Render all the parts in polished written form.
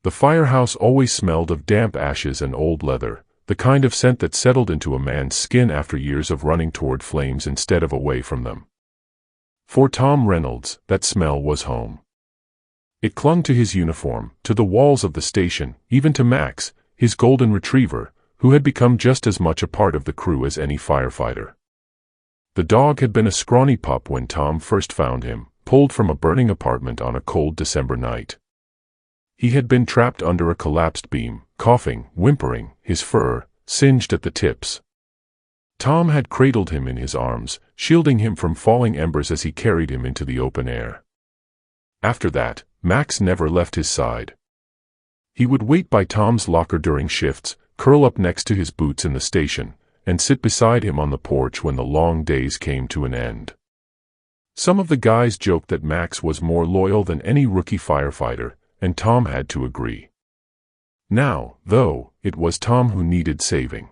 The firehouse always smelled of damp ashes and old leather, the kind of scent that settled into a man's skin after years of running toward flames instead of away from them. For Tom Reynolds, that smell was home. It clung to his uniform, to the walls of the station, even to Max, his golden retriever, who had become just as much a part of the crew as any firefighter. The dog had been a scrawny pup when Tom first found him, pulled from a burning apartment on a cold December night. He had been trapped under a collapsed beam, coughing, whimpering, his fur singed at the tips. Tom had cradled him in his arms, shielding him from falling embers as he carried him into the open air. After that, Max never left his side. He would wait by Tom's locker during shifts, curl up next to his boots in the station, and sit beside him on the porch when the long days came to an end. Some of the guys joked that Max was more loyal than any rookie firefighter, and Tom had to agree. Now, though, it was Tom who needed saving.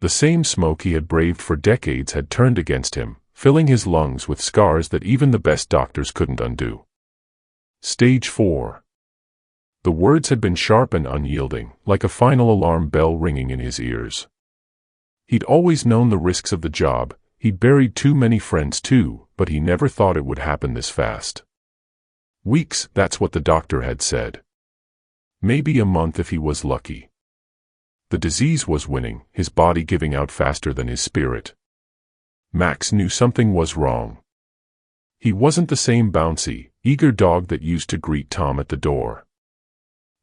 The same smoke he had braved for decades had turned against him, filling his lungs with scars that even the best doctors couldn't undo. Stage 4. The words had been sharp and unyielding, like a final alarm bell ringing in his ears. He'd always known the risks of the job, he'd buried too many friends too, but he never thought it would happen this fast. Weeks, that's what the doctor had said. Maybe a month if he was lucky. The disease was winning, his body giving out faster than his spirit. Max knew something was wrong. He wasn't the same bouncy, eager dog that used to greet Tom at the door.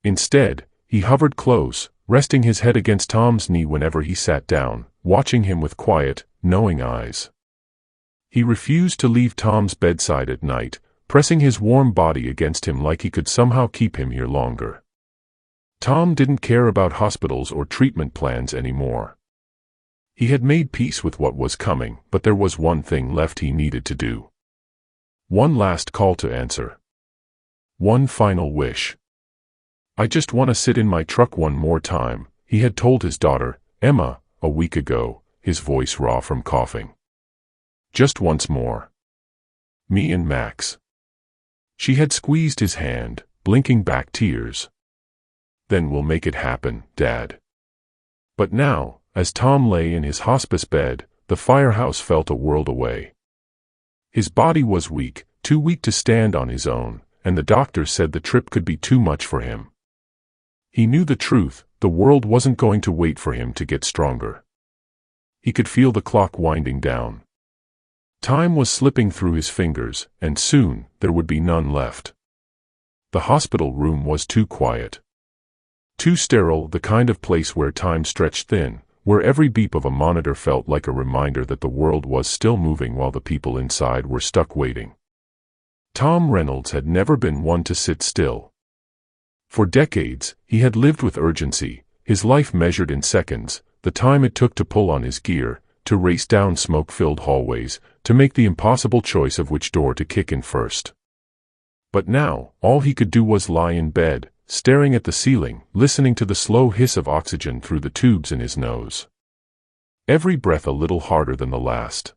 Instead, he hovered close, resting his head against Tom's knee whenever he sat down, watching him with quiet, knowing eyes. He refused to leave Tom's bedside at night, pressing his warm body against him like he could somehow keep him here longer. Tom didn't care about hospitals or treatment plans anymore. He had made peace with what was coming, but there was one thing left he needed to do. One last call to answer. One final wish. "I just want to sit in my truck one more time," he had told his daughter, Emma, a week ago, his voice raw from coughing. "Just once more. Me and Max." She had squeezed his hand, blinking back tears. "Then we'll make it happen, Dad." But now, as Tom lay in his hospice bed, the firehouse felt a world away. His body was weak, too weak to stand on his own, and the doctors said the trip could be too much for him. He knew the truth, the world wasn't going to wait for him to get stronger. He could feel the clock winding down. Time was slipping through his fingers, and soon, there would be none left. The hospital room was too quiet. Too sterile, the kind of place where time stretched thin, where every beep of a monitor felt like a reminder that the world was still moving while the people inside were stuck waiting. Tom Reynolds had never been one to sit still. For decades, he had lived with urgency, his life measured in seconds, the time it took to pull on his gear, to race down smoke-filled hallways, to make the impossible choice of which door to kick in first. But now, all he could do was lie in bed, staring at the ceiling, listening to the slow hiss of oxygen through the tubes in his nose. Every breath a little harder than the last.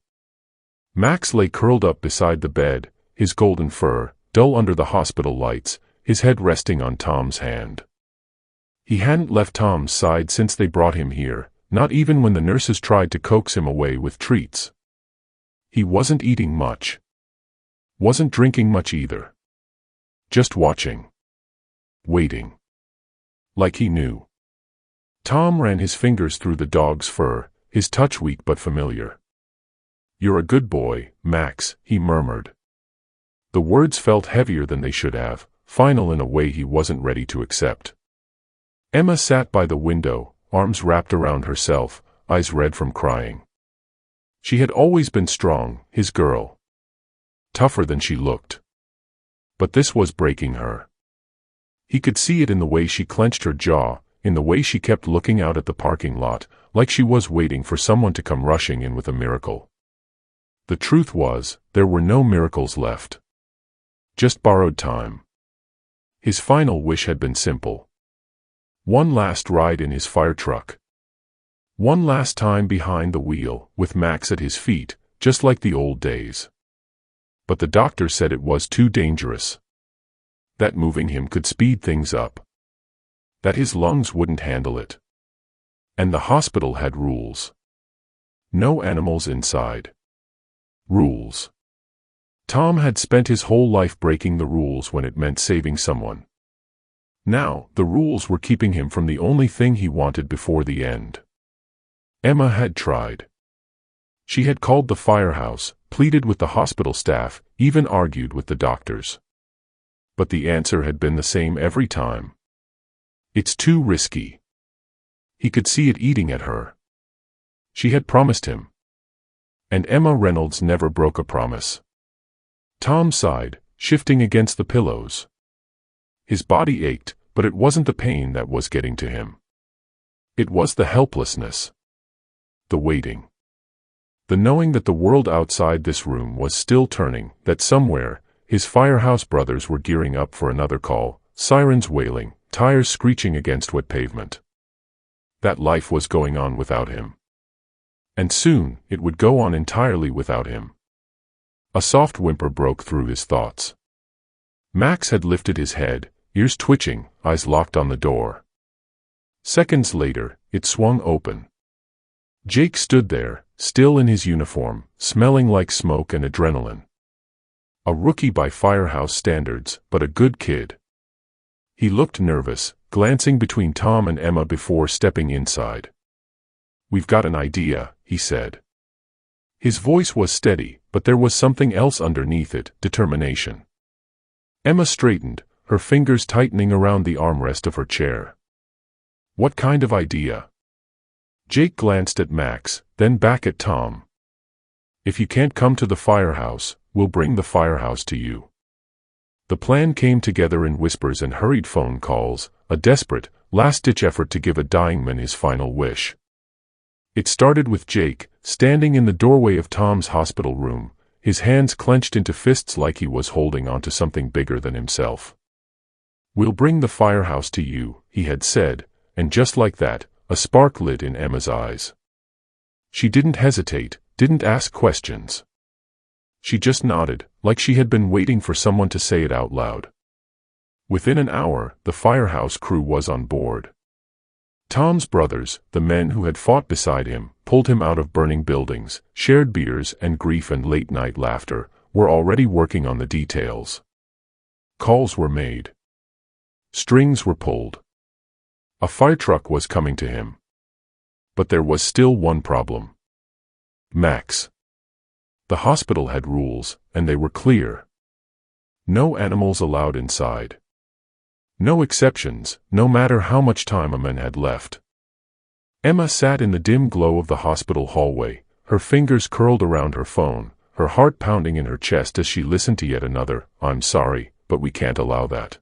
Max lay curled up beside the bed, his golden fur, dull under the hospital lights, his head resting on Tom's hand. He hadn't left Tom's side since they brought him here, not even when the nurses tried to coax him away with treats. He wasn't eating much. Wasn't drinking much either. Just watching. Waiting. Like he knew. Tom ran his fingers through the dog's fur, his touch weak but familiar. "You're a good boy, Max," he murmured. The words felt heavier than they should have, final in a way he wasn't ready to accept. Emma sat by the window, arms wrapped around herself, eyes red from crying. She had always been strong, his girl. Tougher than she looked. But this was breaking her. He could see it in the way she clenched her jaw, in the way she kept looking out at the parking lot, like she was waiting for someone to come rushing in with a miracle. The truth was, there were no miracles left. Just borrowed time. His final wish had been simple. One last ride in his fire truck. One last time behind the wheel, with Max at his feet, just like the old days. But the doctor said it was too dangerous. That moving him could speed things up. that his lungs wouldn't handle it. And the hospital had rules. No animals inside. Rules. Tom had spent his whole life breaking the rules when it meant saving someone. Now, the rules were keeping him from the only thing he wanted before the end. Emma had tried. She had called the firehouse, pleaded with the hospital staff, even argued with the doctors. But the answer had been the same every time. It's too risky. He could see it eating at her. She had promised him. And Emma Reynolds never broke a promise. Tom sighed, shifting against the pillows. His body ached, but it wasn't the pain that was getting to him. It was the helplessness. The waiting. The knowing that the world outside this room was still turning, that somewhere, his firehouse brothers were gearing up for another call, sirens wailing, tires screeching against wet pavement. That life was going on without him. And soon, it would go on entirely without him. A soft whimper broke through his thoughts. Max had lifted his head, ears twitching, eyes locked on the door. Seconds later, it swung open. Jake stood there, still in his uniform, smelling like smoke and adrenaline. A rookie by firehouse standards, but a good kid. He looked nervous, glancing between Tom and Emma before stepping inside. "We've got an idea," he said. His voice was steady, but there was something else underneath it, determination. Emma straightened, her fingers tightening around the armrest of her chair. "What kind of idea?" Jake glanced at Max, then back at Tom. "If you can't come to the firehouse, we'll bring the firehouse to you." The plan came together in whispers and hurried phone calls, a desperate, last-ditch effort to give a dying man his final wish. It started with Jake, standing in the doorway of Tom's hospital room, his hands clenched into fists like he was holding onto something bigger than himself. "We'll bring the firehouse to you," he had said, and just like that, a spark lit in Emma's eyes. She didn't hesitate, didn't ask questions. She just nodded, like she had been waiting for someone to say it out loud. Within an hour, the firehouse crew was on board. Tom's brothers, the men who had fought beside him, pulled him out of burning buildings, shared beers and grief and late-night laughter, were already working on the details. Calls were made. Strings were pulled. A fire truck was coming to him. But there was still one problem. Max. The hospital had rules, and they were clear. No animals allowed inside. No exceptions, no matter how much time a man had left. Emma sat in the dim glow of the hospital hallway, her fingers curled around her phone, her heart pounding in her chest as she listened to yet another, "I'm sorry, but we can't allow that."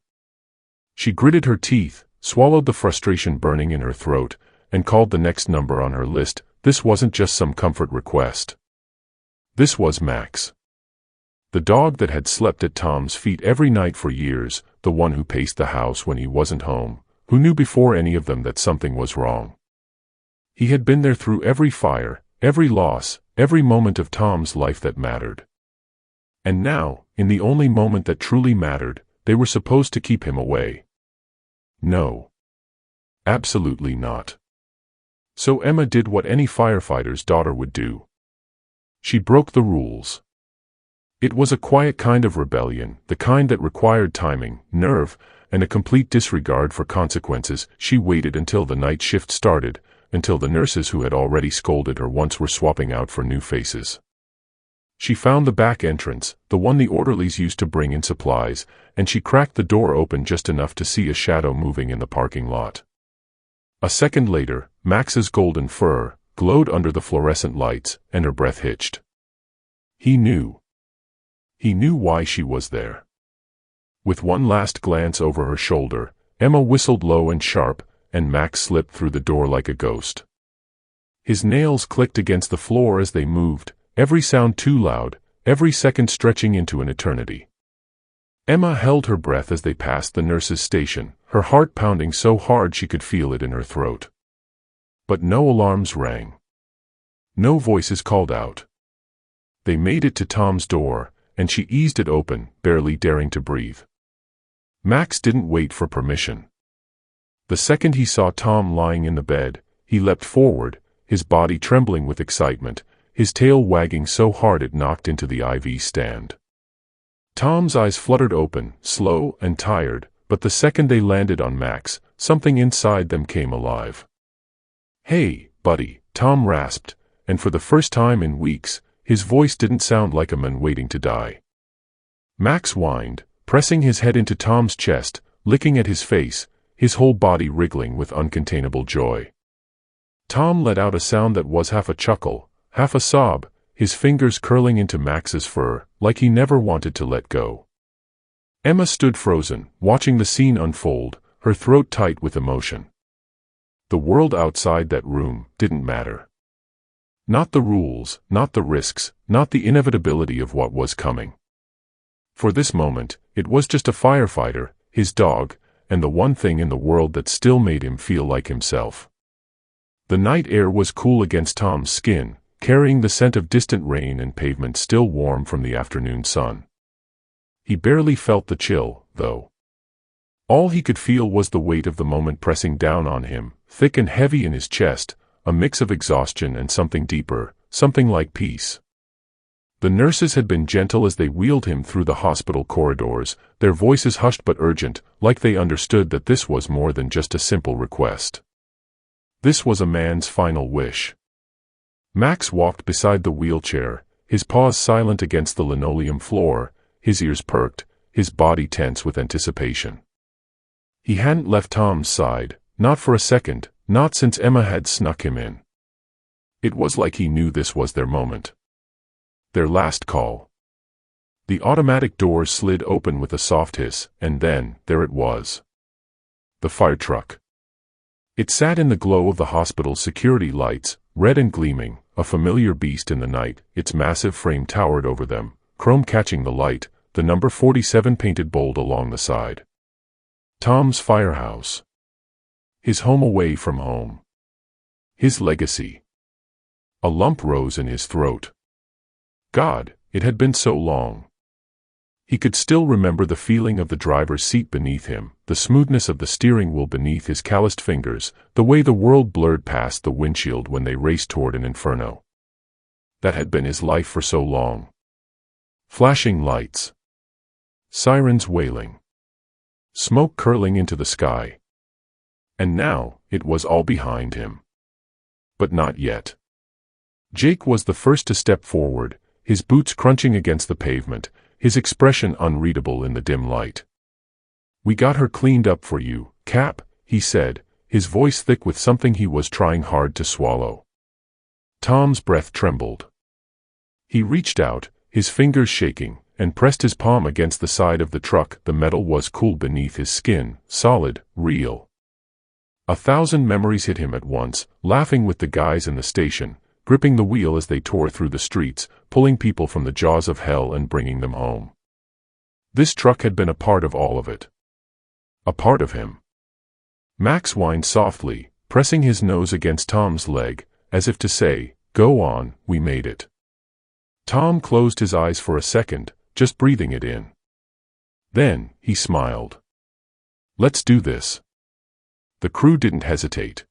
She gritted her teeth, swallowed the frustration burning in her throat, and called the next number on her list. This wasn't just some comfort request. This was Max. The dog that had slept at Tom's feet every night for years, the one who paced the house when he wasn't home, who knew before any of them that something was wrong. He had been there through every fire, every loss, every moment of Tom's life that mattered. And now, in the only moment that truly mattered, they were supposed to keep him away. No. Absolutely not. So Emma did what any firefighter's daughter would do. She broke the rules. It was a quiet kind of rebellion, the kind that required timing, nerve, and a complete disregard for consequences. She waited until the night shift started, until the nurses who had already scolded her once were swapping out for new faces. She found the back entrance, the one the orderlies used to bring in supplies, and she cracked the door open just enough to see a shadow moving in the parking lot. A second later, Max's golden fur glowed under the fluorescent lights, and her breath hitched. He knew. He knew why she was there. With one last glance over her shoulder, Emma whistled low and sharp, and Max slipped through the door like a ghost. His nails clicked against the floor as they moved, every sound too loud, every second stretching into an eternity. Emma held her breath as they passed the nurse's station, her heart pounding so hard she could feel it in her throat. But no alarms rang. No voices called out. They made it to Tom's door, and she eased it open, barely daring to breathe. Max didn't wait for permission. The second he saw Tom lying in the bed, he leapt forward, his body trembling with excitement, his tail wagging so hard it knocked into the IV stand. Tom's eyes fluttered open, slow and tired, but the second they landed on Max, something inside them came alive. "Hey, buddy," Tom rasped, and for the first time in weeks, his voice didn't sound like a man waiting to die. Max whined, pressing his head into Tom's chest, licking at his face, his whole body wriggling with uncontainable joy. Tom let out a sound that was half a chuckle, half a sob, his fingers curling into Max's fur, like he never wanted to let go. Emma stood frozen, watching the scene unfold, her throat tight with emotion. The world outside that room didn't matter. Not the rules, not the risks, not the inevitability of what was coming. For this moment, it was just a firefighter, his dog, and the one thing in the world that still made him feel like himself. The night air was cool against Tom's skin, carrying the scent of distant rain and pavement still warm from the afternoon sun. He barely felt the chill, though. All he could feel was the weight of the moment pressing down on him, thick and heavy in his chest, a mix of exhaustion and something deeper, something like peace. The nurses had been gentle as they wheeled him through the hospital corridors, their voices hushed but urgent, like they understood that this was more than just a simple request. This was a man's final wish. Max walked beside the wheelchair, his paws silent against the linoleum floor, his ears perked, his body tense with anticipation. He hadn't left Tom's side, not for a second, not since Emma had snuck him in. It was like he knew this was their moment. Their last call. The automatic doors slid open with a soft hiss, and then, there it was. The fire truck. It sat in the glow of the hospital's security lights, red and gleaming, a familiar beast in the night, its massive frame towered over them, chrome catching the light, the number 47 painted bold along the side. Tom's firehouse. His home away from home. His legacy. A lump rose in his throat. God, it had been so long. He could still remember the feeling of the driver's seat beneath him, the smoothness of the steering wheel beneath his calloused fingers, the way the world blurred past the windshield when they raced toward an inferno. That had been his life for so long. Flashing lights. Sirens wailing. Smoke curling into the sky. And now, it was all behind him. But not yet. Jake was the first to step forward, his boots crunching against the pavement, his expression unreadable in the dim light. "We got her cleaned up for you, Cap," he said, his voice thick with something he was trying hard to swallow. Tom's breath trembled. He reached out, his fingers shaking, and pressed his palm against the side of the truck. The metal was cool beneath his skin, solid, real. 1,000 memories hit him at once, laughing with the guys in the station, gripping the wheel as they tore through the streets, pulling people from the jaws of hell and bringing them home. This truck had been a part of all of it. A part of him. Max whined softly, pressing his nose against Tom's leg, as if to say, "Go on, we made it." Tom closed his eyes for a second, just breathing it in. Then, he smiled. "Let's do this." The crew didn't hesitate.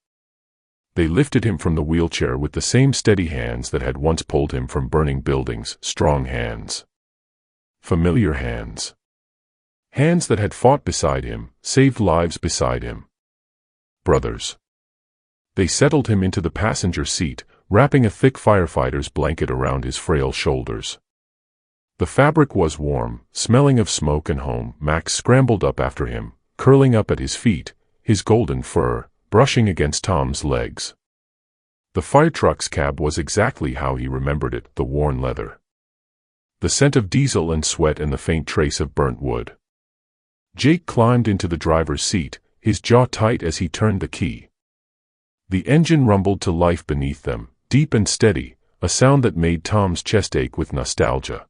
They lifted him from the wheelchair with the same steady hands that had once pulled him from burning buildings, strong hands. Familiar hands. Hands that had fought beside him, saved lives beside him. Brothers. They settled him into the passenger seat, wrapping a thick firefighter's blanket around his frail shoulders. The fabric was warm, smelling of smoke and home. Max scrambled up after him, curling up at his feet, his golden fur brushing against Tom's legs. The fire truck's cab was exactly how he remembered it, the worn leather. The scent of diesel and sweat and the faint trace of burnt wood. Jake climbed into the driver's seat, his jaw tight as he turned the key. The engine rumbled to life beneath them, deep and steady, a sound that made Tom's chest ache with nostalgia.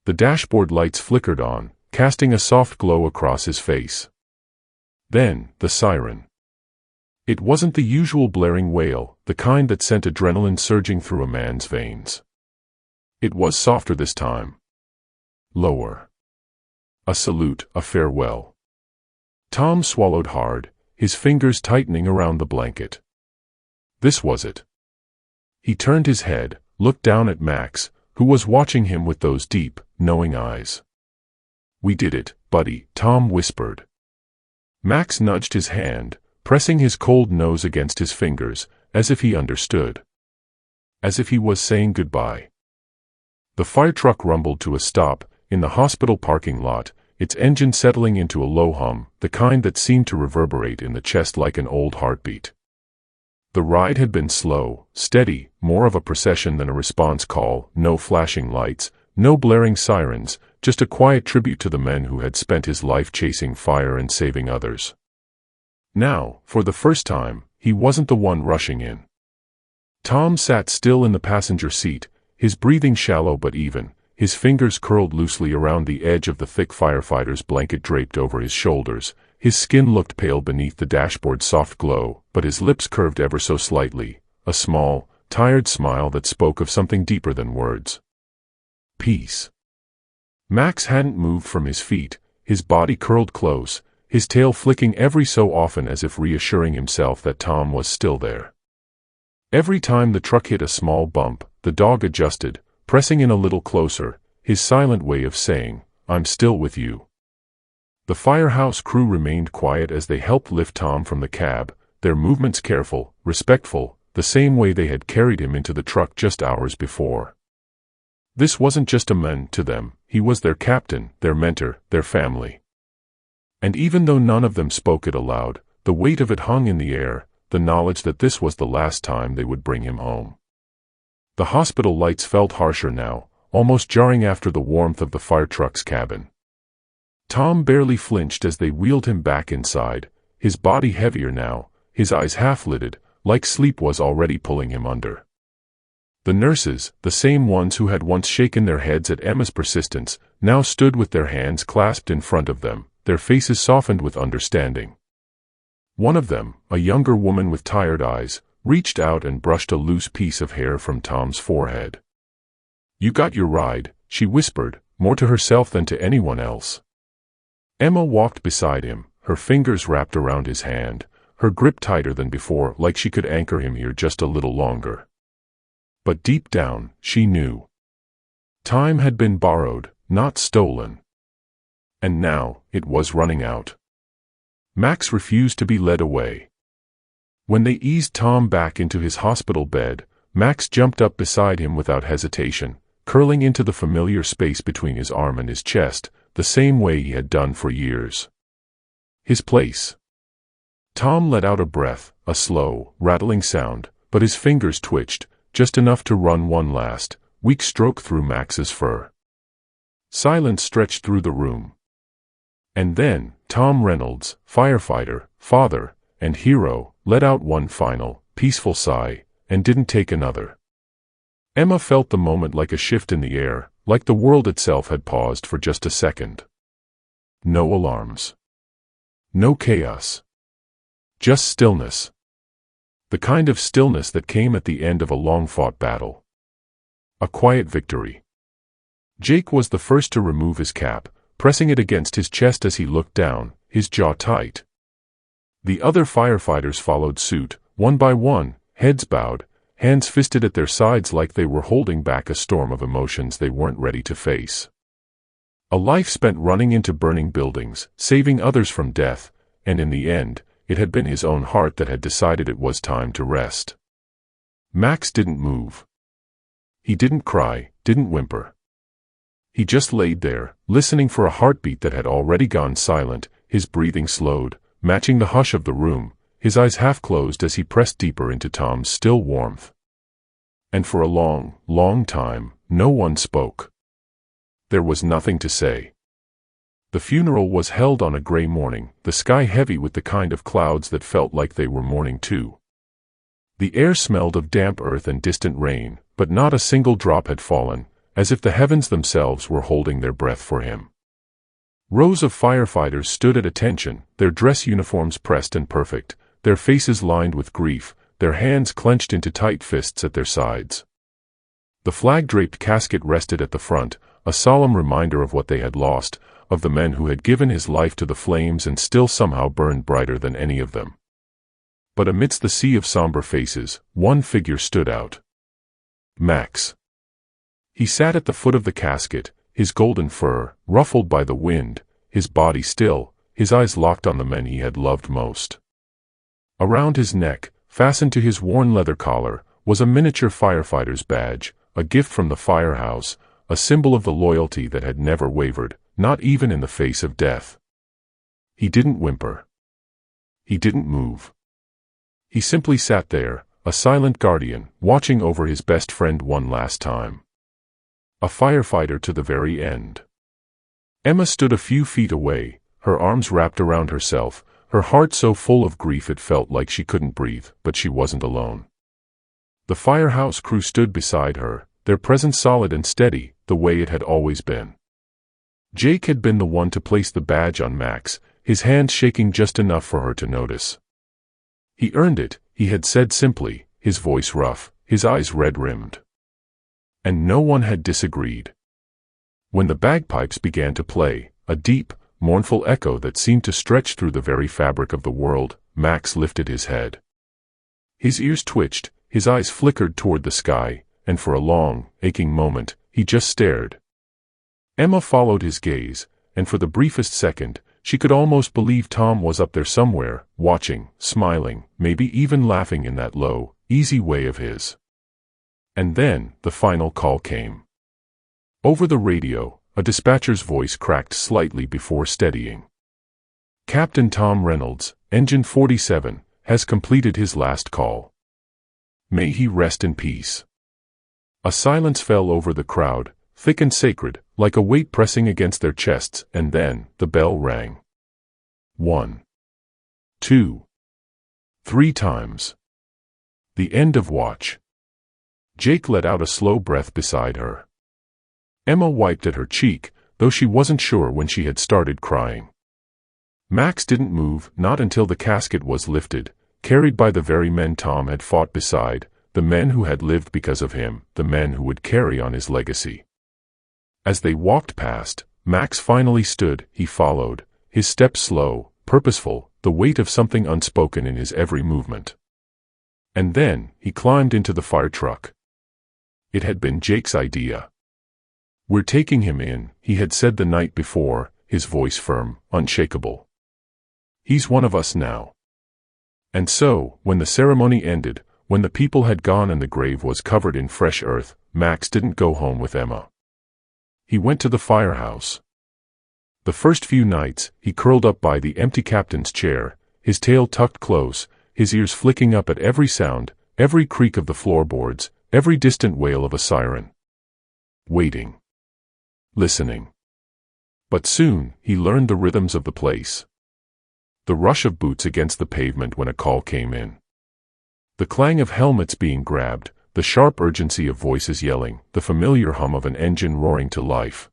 The dashboard lights flickered on, casting a soft glow across his face. Then, the siren. It wasn't the usual blaring wail, the kind that sent adrenaline surging through a man's veins. It was softer this time. Lower. A salute, a farewell. Tom swallowed hard, his fingers tightening around the blanket. This was it. He turned his head, looked down at Max, who was watching him with those deep, knowing eyes. "We did it, buddy," Tom whispered. Max nudged his hand, pressing his cold nose against his fingers, as if he understood. As if he was saying goodbye. The fire truck rumbled to a stop in the hospital parking lot, its engine settling into a low hum, the kind that seemed to reverberate in the chest like an old heartbeat. The ride had been slow, steady, more of a procession than a response call, no flashing lights, no blaring sirens, just a quiet tribute to the man who had spent his life chasing fire and saving others. Now, for the first time, he wasn't the one rushing in. Tom sat still in the passenger seat, his breathing shallow but even, his fingers curled loosely around the edge of the thick firefighter's blanket draped over his shoulders. His skin looked pale beneath the dashboard's soft glow, but his lips curved ever so slightly, a small, tired smile that spoke of something deeper than words. Peace. Max hadn't moved from his feet, his body curled close, his tail flicking every so often as if reassuring himself that Tom was still there. Every time the truck hit a small bump, the dog adjusted, pressing in a little closer, his silent way of saying, "I'm still with you." The firehouse crew remained quiet as they helped lift Tom from the cab, their movements careful, respectful, the same way they had carried him into the truck just hours before. This wasn't just a man to them, he was their captain, their mentor, their family. And even though none of them spoke it aloud, the weight of it hung in the air, the knowledge that this was the last time they would bring him home. The hospital lights felt harsher now, almost jarring after the warmth of the fire truck's cabin. Tom barely flinched as they wheeled him back inside, his body heavier now, his eyes half-lidded, like sleep was already pulling him under. The nurses, the same ones who had once shaken their heads at Emma's persistence, now stood with their hands clasped in front of them, their faces softened with understanding. One of them, a younger woman with tired eyes, reached out and brushed a loose piece of hair from Tom's forehead. "You got your ride," she whispered, more to herself than to anyone else. Emma walked beside him, her fingers wrapped around his hand, her grip tighter than before, like she could anchor him here just a little longer. But deep down, she knew. Time had been borrowed, not stolen. And now, it was running out. Max refused to be led away. When they eased Tom back into his hospital bed, Max jumped up beside him without hesitation, curling into the familiar space between his arm and his chest, the same way he had done for years. His place. Tom let out a breath, a slow, rattling sound, but his fingers twitched, just enough to run one last, weak stroke through Max's fur. Silence stretched through the room. And then, Tom Reynolds, firefighter, father, and hero, let out one final, peaceful sigh, and didn't take another. Emma felt the moment like a shift in the air, like the world itself had paused for just a second. No alarms. No chaos. Just stillness. The kind of stillness that came at the end of a long-fought battle. A quiet victory. Jake was the first to remove his cap, pressing it against his chest as he looked down, his jaw tight. The other firefighters followed suit, one by one, heads bowed, hands fisted at their sides like they were holding back a storm of emotions they weren't ready to face. A life spent running into burning buildings, saving others from death, and in the end, it had been his own heart that had decided it was time to rest. Max didn't move. He didn't cry, didn't whimper. He just laid there, listening for a heartbeat that had already gone silent, his breathing slowed, matching the hush of the room, his eyes half closed as he pressed deeper into Tom's still warmth. And for a long, long time, no one spoke. There was nothing to say. The funeral was held on a gray morning, the sky heavy with the kind of clouds that felt like they were mourning too. The air smelled of damp earth and distant rain, but not a single drop had fallen, as if the heavens themselves were holding their breath for him. Rows of firefighters stood at attention, their dress uniforms pressed and perfect, their faces lined with grief, their hands clenched into tight fists at their sides. The flag-draped casket rested at the front, a solemn reminder of what they had lost, of the men who had given his life to the flames and still somehow burned brighter than any of them. But amidst the sea of somber faces, one figure stood out. Max. He sat at the foot of the casket, his golden fur ruffled by the wind, his body still, his eyes locked on the men he had loved most. Around his neck, fastened to his worn leather collar, was a miniature firefighter's badge, a gift from the firehouse, a symbol of the loyalty that had never wavered, not even in the face of death. He didn't whimper. He didn't move. He simply sat there, a silent guardian, watching over his best friend one last time. A firefighter to the very end. Emma stood a few feet away, her arms wrapped around herself, her heart so full of grief it felt like she couldn't breathe, but she wasn't alone. The firehouse crew stood beside her, their presence solid and steady, the way it had always been. Jake had been the one to place the badge on Max, his hand shaking just enough for her to notice. He earned it, he had said simply, his voice rough, his eyes red-rimmed. And no one had disagreed. When the bagpipes began to play, a deep, mournful echo that seemed to stretch through the very fabric of the world, Max lifted his head. His ears twitched, his eyes flickered toward the sky, and for a long, aching moment, he just stared. Emma followed his gaze, and for the briefest second, she could almost believe Tom was up there somewhere, watching, smiling, maybe even laughing in that low, easy way of his. And then, the final call came. Over the radio, a dispatcher's voice cracked slightly before steadying. Captain Tom Reynolds, Engine 47, has completed his last call. May he rest in peace. A silence fell over the crowd, thick and sacred, like a weight pressing against their chests, and then, the bell rang. 1, 2, 3 times. The end of watch. Jake let out a slow breath beside her. Emma wiped at her cheek, though she wasn't sure when she had started crying. Max didn't move, not until the casket was lifted, carried by the very men Tom had fought beside, the men who had lived because of him, the men who would carry on his legacy. As they walked past, Max finally stood, he followed, his step slow, purposeful, the weight of something unspoken in his every movement. And then, he climbed into the fire truck. It had been Jake's idea. "We're taking him in," he had said the night before, his voice firm, unshakable. "He's one of us now." And so, when the ceremony ended, when the people had gone and the grave was covered in fresh earth, Max didn't go home with Emma. He went to the firehouse. The first few nights, he curled up by the empty captain's chair, his tail tucked close, his ears flicking up at every sound, every creak of the floorboards, every distant wail of a siren. Waiting. Listening. But soon, he learned the rhythms of the place. The rush of boots against the pavement when a call came in. The clang of helmets being grabbed, the sharp urgency of voices yelling, the familiar hum of an engine roaring to life.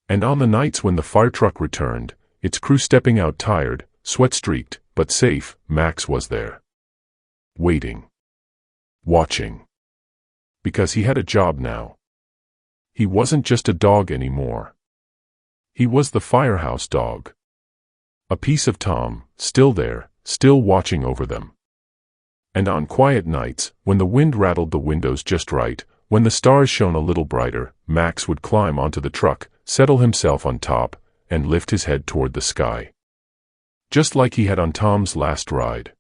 And on the nights when the fire truck returned, its crew stepping out tired, sweat-streaked, but safe, Max was there. Waiting. Watching. Because he had a job now. He wasn't just a dog anymore. He was the firehouse dog. A piece of Tom, still there, still watching over them. And on quiet nights, when the wind rattled the windows just right, when the stars shone a little brighter, Max would climb onto the truck, settle himself on top, and lift his head toward the sky. Just like he had on Tom's last ride.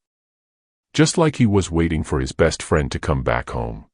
Just like he was waiting for his best friend to come back home.